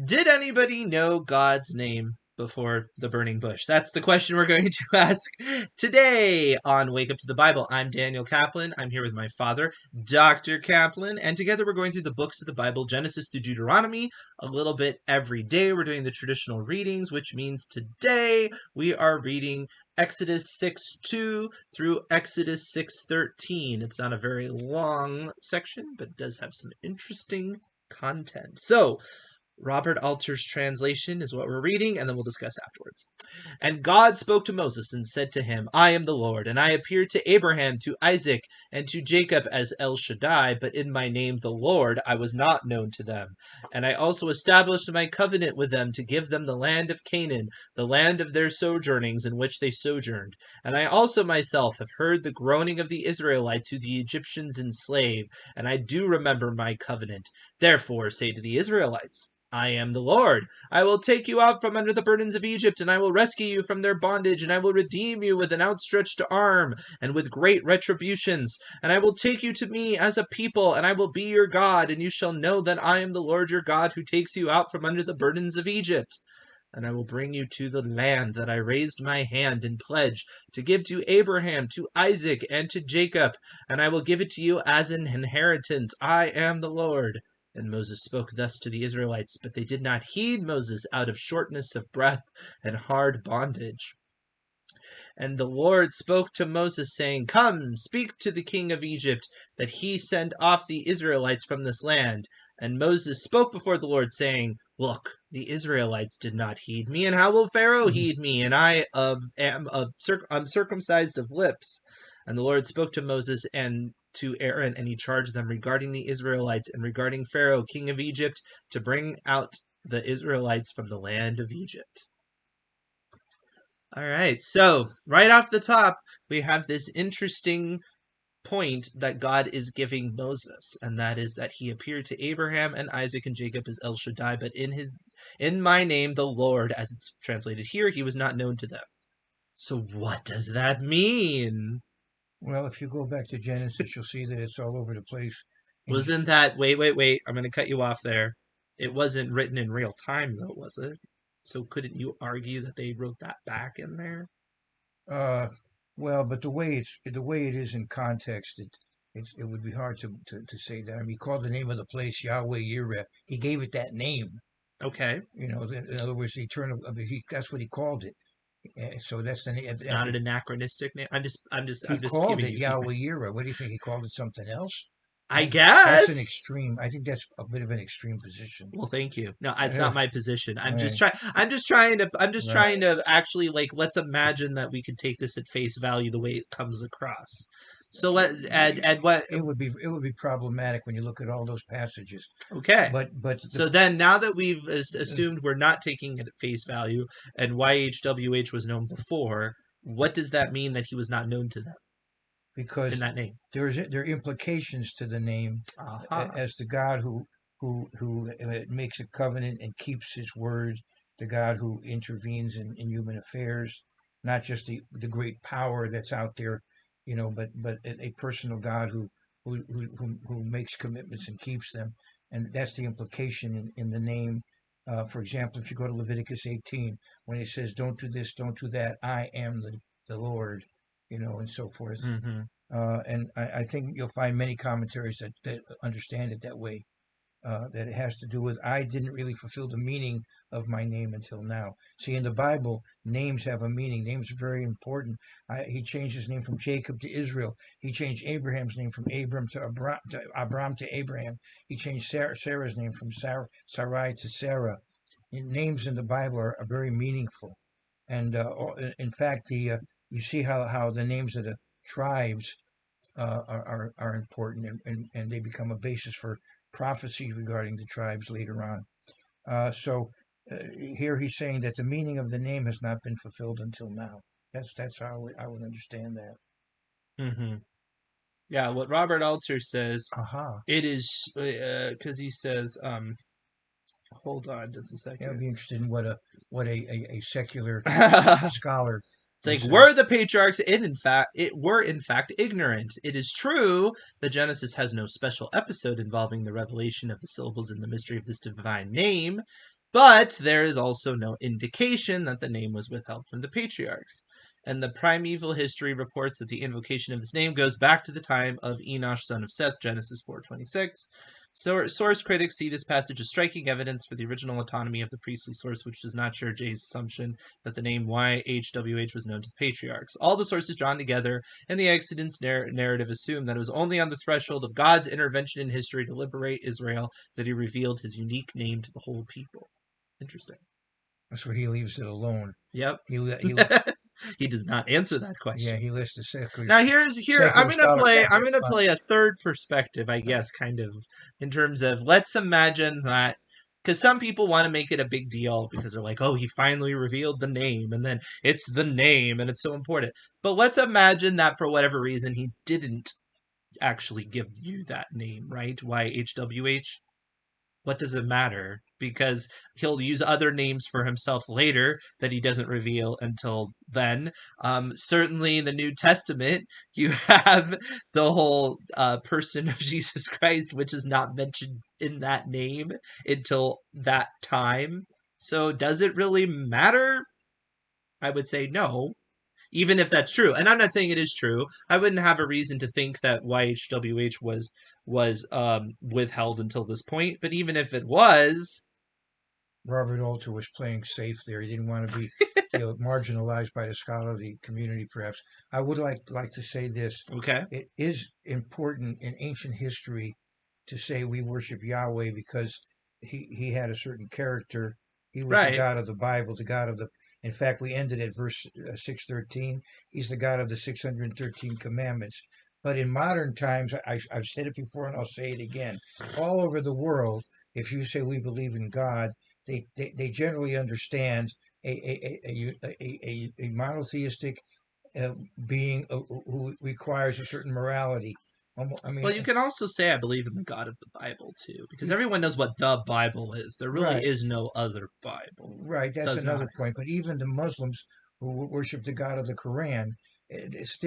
Did anybody know God's name before the burning bush? That's the question we're going to ask today on Wake Up to the Bible. I'm Daniel Kaplan. I'm here with my father, Dr. Kaplan, and together we're going through the books of the Bible, Genesis through Deuteronomy, a little bit every day. We're doing the traditional readings, which means today we are reading Exodus 6:2 through Exodus 6:13. It's not a very long section, but it does have some interesting content. So, Robert Alter's translation is what we're reading, and then we'll discuss afterwards. And God spoke to Moses and said to him, I am the Lord, and I appeared to Abraham, to Isaac, and to Jacob as El Shaddai, but in my name the Lord I was not known to them. And I also established my covenant with them to give them the land of Canaan, the land of their sojournings in which they sojourned. And I also myself have heard the groaning of the Israelites who the Egyptians enslave, and I do remember my covenant. Therefore say to the Israelites, I am the Lord. I will take you out from under the burdens of Egypt, and I will rescue you from their bondage, and I will redeem you with an outstretched arm and with great retributions. And I will take you to me as a people, and I will be your God, and you shall know that I am the Lord your God who takes you out from under the burdens of Egypt. And I will bring you to the land that I raised my hand and pledge to give to Abraham, to Isaac, and to Jacob, and I will give it to you as an inheritance. I am the Lord. And Moses spoke thus to the Israelites, but they did not heed Moses out of shortness of breath and hard bondage. And the Lord spoke to Moses, saying, Come, speak to the king of Egypt, that he send off the Israelites from this land. And Moses spoke before the Lord, saying, Look, the Israelites did not heed me, and how will Pharaoh heed me? And I am circumcised of lips. And the Lord spoke to Moses and to Aaron, and he charged them regarding the Israelites and regarding Pharaoh, king of Egypt, to bring out the Israelites from the land of Egypt. All right, so right off the top, we have this interesting point that God is giving Moses, and that is that he appeared to Abraham and Isaac and Jacob as El Shaddai, but in my name, the Lord, as it's translated here, he was not known to them. So what does that mean? Well, if you go back to Genesis, you'll see that it's all over the place. Wasn't that, wait, I'm going to cut you off there. It wasn't written in real time, though, was it? So couldn't you argue that they wrote that back in there? Uh, well, but the way it is in context, it would be hard to say that. I mean, he called the name of the place Yahweh Yireh. He gave it that name. Okay. You know, in other words, the eternal. I mean, that's what he called it. So that's the name. It's not an anachronistic name. He I'm just called giving it you Yahweh Yireh. What do you think? He called it something else? I That's an guess. extreme. I think that's a bit of an extreme position. Well, thank you. No, it's Uh, not my position. right, I'm just trying right. to actually, like, let's imagine that we could take this at face value the way it comes across. So let and what It would be problematic when you look at all those passages. okay. But So then now that we've assumed we're not taking it at face value and YHWH was known before, what does that mean that he was not known to them in because that name? there are implications to the name Aha. as the God who makes a covenent and keeps his word, the God who intervenes in human affairs, not just the great power that's out there, you know, but a personal God who makes commitments and keeps them, and that's the implication in the name. For example, if you go to Leviticus 18, when it says, "Don't do this, don't do that," I am the Lord, you know, and so forth. Mm-hmm. And I think you'll find many commentaries that understand it that way. That it has to do with I didn't really fulfill the meaning of my name until now. See, in the Bible, names have a meaning. Names are very important. He changed his name from Jacob to Israel. He changed Abraham's name from Abram to Abraham. He changed Sarah's name from Sarai to Sarah. Names in the Bible are very meaningful. And in fact, you see how the names of the tribes are important, and they become a basis for prophecies regarding the tribes later on. So here he's saying that the meaning of the name has not been fulfilled until now. That's how I would understand that. Mm-hmm. Yeah, what Robert Alter says, Aha. it is because he says, hold on just a Yeah, I'd second. be interested in what a secular It's scholar would like, say. were the patriarchs in fact ignorant? It is true that Genesis has no special episode involving the revelation of the syllables in the mystery of this divine name. But there is also no indication that the name was withheld from the patriarchs. And the primeval history reports that the invocation of this name goes back to the time of Enosh, son of Seth, Genesis 4:26. So source critics see this passage as striking evidence for the original autonomy of the priestly source, which does not share Jay's assumption that the name YHWH was known to the patriarchs. All the sources drawn together in the Exodus narrative assume that it was only on the threshold of God's intervention in history to liberate Israel that he revealed his unique name to the whole people. Interesting. That's where he leaves it alone. Yep. He he does not answer that question. Yeah, he lists the secular. Now I'm gonna play a third perspective, I guess, kind of in terms of let's imagine that, because some people want to make it a big deal because they're like, oh, he finally revealed the name, and then it's the name and it's so important. But let's imagine that for whatever reason he didn't actually give you that name, right? YHWH. What does it matter? Because he'll use other names for himself later that he doesn't reveal until then. Certainly in the New Testament, you have the whole person of Jesus Christ, which is not mentioned in that name until that time. So does it really matter? I would say no, even if that's true. And I'm not saying it is true. I wouldn't have a reason to think that YHWH was withheld until this point. But even if it was, Robert Alter was playing safe there. He didn't want to be marginalized by the scholarly community, perhaps. I would like to say this. Okay. It is important in ancient history to say we worship Yahweh because he had a certain character. He was the God of the Bible, the God of the... In fact, we ended at verse 613. He's the God of the 613 commandments. But in modern times, I've said it before and I'll say it again. All over the world, if you say we believe in God, they generally understand a monotheistic being who requires a certain morality. Well, you can also say I believe in the God of the Bible too, because everyone knows what the Bible is. There really is no other Bible. Right, that's another point. But even the Muslims who worship the God of the Quran, it's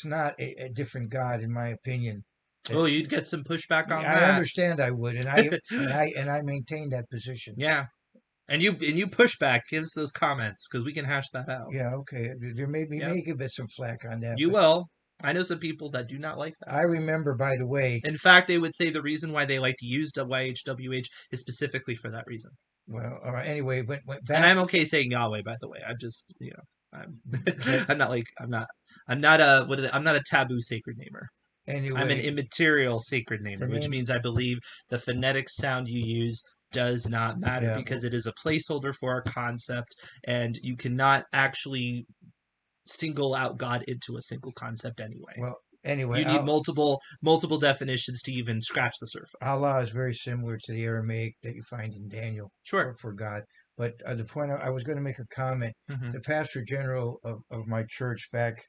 not a different God, in my opinion. Oh, you'd get some pushback on that. I understand I would, and I maintain that position. Yeah. And you push back, give us those comments because we can hash that out. Yeah, okay. There may get some flack on that. You will. I know some people that do not like that. I remember, by the way. In fact, they would say the reason why they like to use YHWH is specifically for that reason. Well, all right. Anyway, and I'm okay saying Yahweh, by the way. I'm just, I'm not a taboo sacred namer. Anyway, I'm an immaterial sacred namer, which means I believe the phonetic sound you use does not matter because it is a placeholder for a concept, and you cannot actually single out God into a single concept anyway. Well, anyway, you need multiple definitions to even scratch the surface. Allah is very similar to the Aramaic that you find in Daniel. Sure. For God. But the point I was going to make a comment. Mm-hmm. The pastor general of my church back,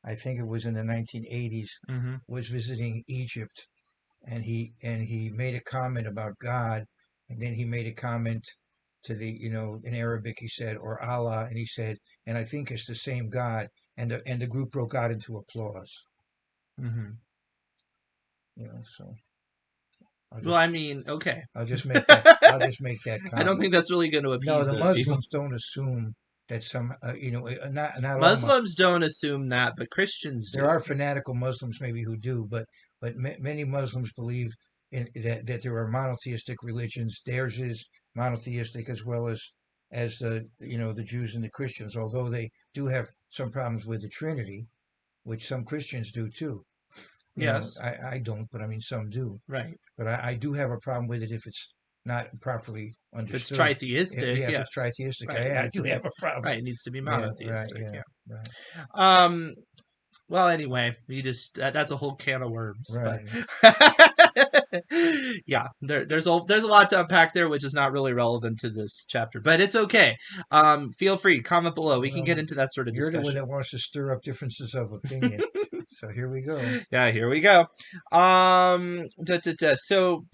I think it was in the 1980s, mm-hmm. was visiting Egypt, and he made a comment about God, and then he made a comment to the, in Arabic he said, or Allah, and he said, and I think it's the same God, and the group broke out into applause. Mm-hmm. So. Okay. I'll just make that comment. I don't think that's really going to appease. No, the Muslims don't assume that some, not Muslims don't assume that, but Christians do. There are fanatical Muslims maybe who do, but many Muslims believe that there are monotheistic religions. Theirs is monotheistic as well as the the Jews and the Christians, although they do have some problems with the Trinity, which some Christians do too. Yes. I don't, but I mean some do. Right. But I do have a problem with it if it's not properly understood. If it's tritheistic, if it's tritheistic, right. I do have a problem. Right, it needs to be monotheistic. Right. Well, anyway, that's a whole can of worms. Right. Yeah, there's a lot to unpack there, which is not really relevant to this chapter, but it's okay. Feel free, comment below. We can get into that sort of discussion. You're the one that wants to stir up differences of opinion. So here we go. Yeah, here we go. So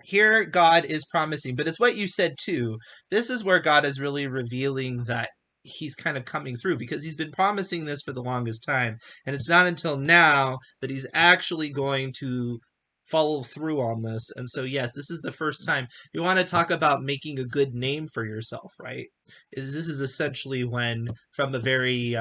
here God is promising, but it's what you said too. This is where God is really revealing that he's kind of coming through, because he's been promising this for the longest time, and it's not until now that he's actually going to follow through on this. And so, yes, this is the first time you want to talk about making a good name for yourself, right? This is essentially when, from a very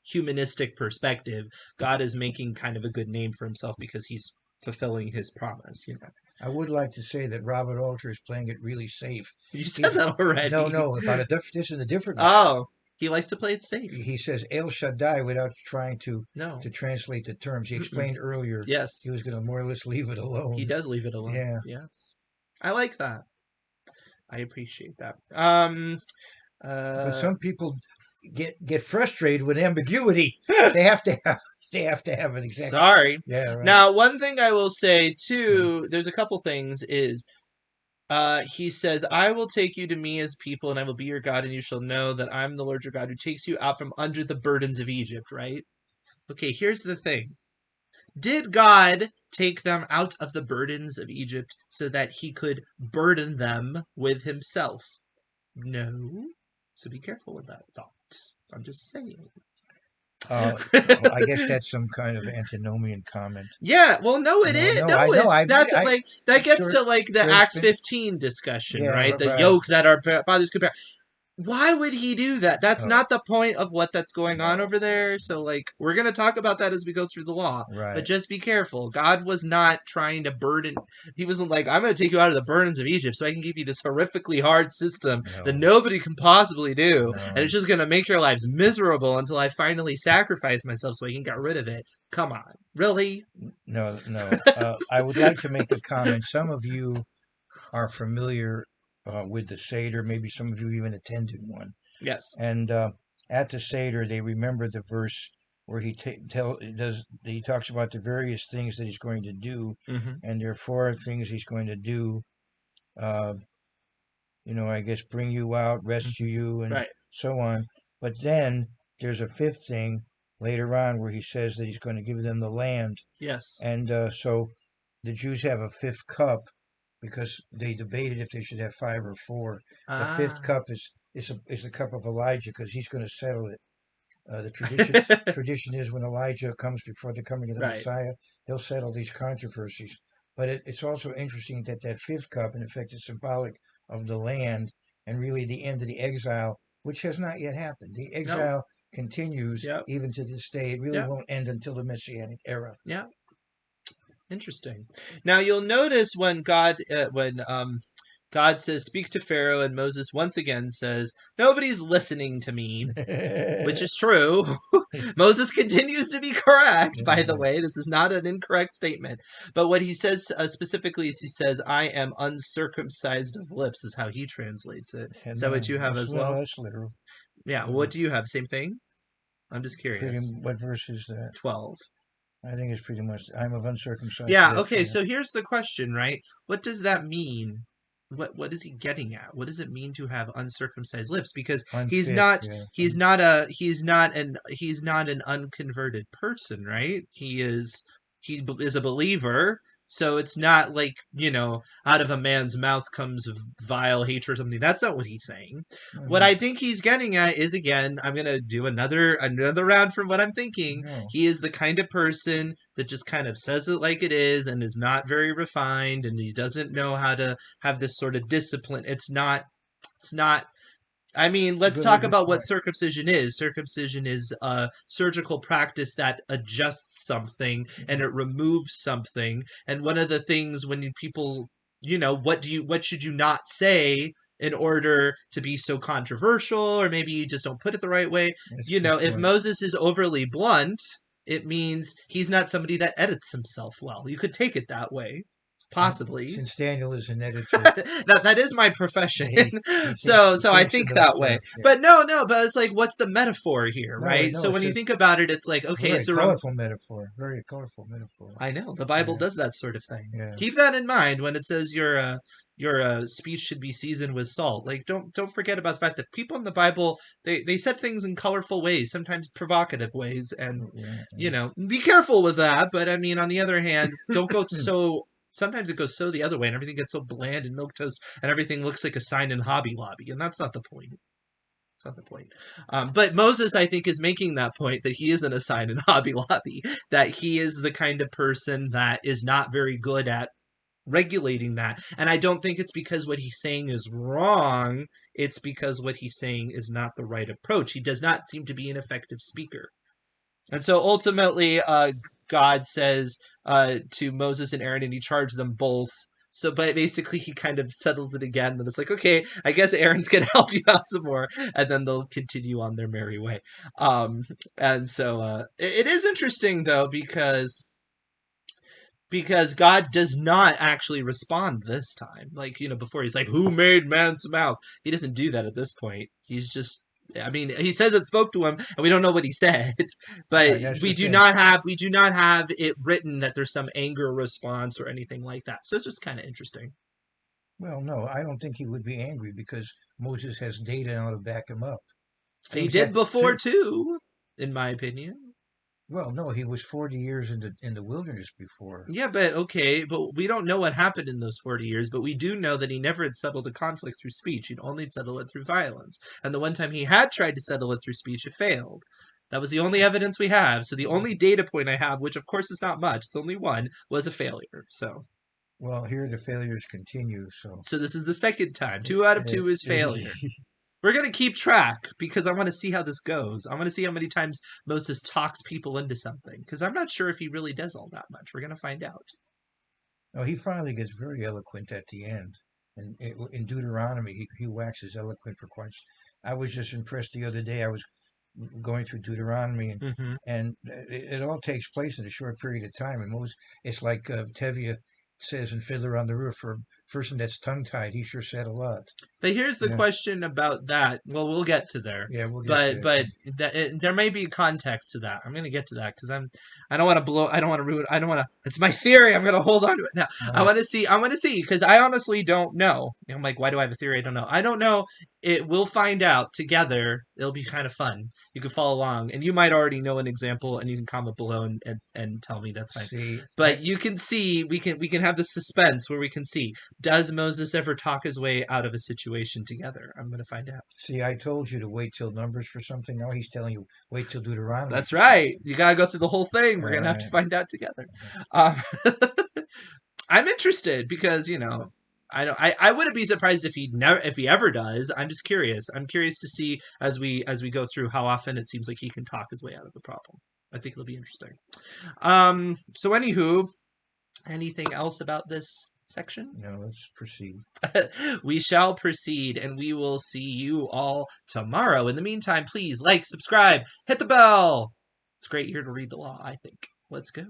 humanistic perspective, God is making kind of a good name for himself because he's fulfilling his promise, you know. I would like to say that Robert Alter is playing it really safe. You said He, that already. no, about this in a different way. Oh, he likes to play it safe. He says El Shaddai without trying No. to translate the terms. He Mm-mm. explained earlier Yes. he was going to more or less leave it alone. He does leave it alone. Yeah. Yes. I like that. I appreciate that. But some people get frustrated with ambiguity. they have to have an exact. Sorry. Yeah. Right. Now, one thing I will say too, there's a couple things is he says, I will take you to me as people, and I will be your God, and you shall know that I'm the Lord your God who takes you out from under the burdens of Egypt, right? Okay, here's the thing. Did God take them out of the burdens of Egypt so that he could burden them with himself? No. So be careful with that thought. I'm just saying. Well, I guess that's some kind of antinomian comment. Yeah, well, no, it is. No, it's that's like that gets to like the Acts 15 discussion, right? The yoke that our fathers could bear. Why would he do that? That's not the point of what that's going on over there. So, like, we're going to talk about that as we go through the law. Right. But just be careful. God was not trying to burden. He wasn't like, I'm going to take you out of the burdens of Egypt so I can give you this horrifically hard system that nobody can possibly do. And it's just going to make your lives miserable until I finally sacrifice myself so I can get rid of it. Come on. Really? No. I would like to make a comment. Some of you are familiar with the Seder. Maybe some of you even attended one. Yes. And at the Seder, they remember the verse where he talks about the various things that he's going to do, and there are 4 things he's going to do. I guess bring you out, rescue you, and so on. But then there's a 5th thing later on where he says that he's going to give them the land. Yes. And so the Jews have a 5th cup, because they debated if they should have 5 or 4. The 5th cup is the cup of Elijah, because he's going to settle it. The tradition is when Elijah comes before the coming of the Messiah, he'll settle these controversies. But it's also interesting that 5th cup, in effect, is symbolic of the land and really the end of the exile, which has not yet happened. The exile continues even to this day. It really won't end until the Messianic era. Yeah. Interesting. Now you'll notice when God says, speak to Pharaoh, and Moses once again says, nobody's listening to me, which is true. Moses continues to be correct, by the way. This is not an incorrect statement. But what he says specifically is he says, I am uncircumcised of lips, is how he translates it. Is that what you have as well? That's literal. Yeah. What do you have? Same thing? I'm just curious. What verse is that? 12. I think it's pretty much, I'm of uncircumcised. Yeah, okay, so here's the question, right? What does that mean? What is he getting at? What does it mean to have uncircumcised lips? Because he's not an unconverted person, right? He is a believer. So it's not like, out of a man's mouth comes vile hatred or something. That's not what he's saying. What I think he's getting at is, again, I'm going to do another round from what I'm thinking. He is the kind of person that just kind of says it like it is and is not very refined, and he doesn't know how to have this sort of discipline. It's not I mean, let's talk about what circumcision is. Circumcision is a surgical practice that adjusts something and it removes something. And one of the things when people, what should you not say in order to be so controversial, or maybe you just don't put it the right way? If Moses is overly blunt, it means he's not somebody that edits himself well. You could take it that way. Possibly. Since Daniel is an editor. that is my profession. So I think that way. But but it's like, what's the metaphor here, right? So when you think about it, it's like, okay, it's a colorful metaphor. Very colorful metaphor. I know. The Bible does that sort of thing. Yeah. Keep that in mind when it says your speech should be seasoned with salt. Like, don't forget about the fact that people in the Bible, they said things in colorful ways, sometimes provocative ways, and be careful with that. But I mean, on the other hand, don't go so. Sometimes it goes so the other way, and everything gets so bland and milquetoast, and everything looks like a sign in Hobby Lobby, and that's not the point. That's not the point. But Moses, I think, is making that point that he isn't a sign in Hobby Lobby, that he is the kind of person that is not very good at regulating that. And I don't think it's because what he's saying is wrong. It's because what he's saying is not the right approach. He does not seem to be an effective speaker. And so ultimately, God says to Moses and Aaron, and he charged them both. So, but basically, he kind of settles it again. And it's like, okay, I guess Aaron's going to help you out some more. And then they'll continue on their merry way. And so it is interesting, though, because God does not actually respond this time. Like, before he's like, who made man's mouth? He doesn't do that at this point. He's just, I mean, he says it spoke to him, and we don't know what he said, but Right, that's we the do thing. not have it written that there's some anger response or anything like that. So it's just kind of interesting. Well, no, I don't think he would be angry because Moses has data now to back him up. He Things did that before think, too, in my opinion. well, no, he was 40 years in the wilderness before. Yeah, but okay, but we don't know what happened in those 40 years, but we do know that he never had settled a conflict through speech. He'd only settled it through violence. And the one time he had tried to settle it through speech, it failed. That was the only evidence we have. So the only data point I have, which of course is not much, it's only one, was a failure. Well, here the failures continue, so So this is the second time. uh, 2 out of uh, 2 is failure. We're going to keep track because I want to see how this goes. I want to see how many times Moses talks people into something because I'm not sure if he really does all that much. We're going to find out. no, he finally gets very eloquent at the end. And in Deuteronomy, he waxes eloquent for quite. I was just impressed the other day. I was going through Deuteronomy, Mm-hmm. and it all takes place in a short period of time. And most, it's like Tevye says in Fiddler on the Roof, for a person that's tongue tied, he sure said a lot. But here's the Yeah, question about that. Well, we'll get to there. yeah, we'll get to But that. but there may be context to that. I'm going to get to that because I don't want to blow. I don't want to ruin. I don't want to. It's my theory. I'm going to hold on to it now. I Uh, want to see. I want to see because I honestly don't know. I'm like, why do I have a theory? I don't know. I don't know. It. We'll find out together. It'll be kind of fun. You can follow along, and you might already know an example, and you can comment below and tell me that's fine. See, But you can see. We can have the suspense where we can see. Does Moses ever talk his way out of a situation together? I'm going to find out. I told you to wait till Numbers for something. Now he's telling you wait till Deuteronomy That's for right. something. You got to go through the whole thing. We're going to have to Uh, find out together. Um, I'm interested because, I wouldn't be surprised if he ever does. I'm just curious. I'm curious to see as we go through how often it seems like he can talk his way out of the problem. I think it'll be interesting. So anywho, anything else about this section? no, let's proceed. We shall proceed and we will see you all tomorrow. In the meantime, please like, subscribe, hit the bell. It's great here to read the law, I think. Let's go.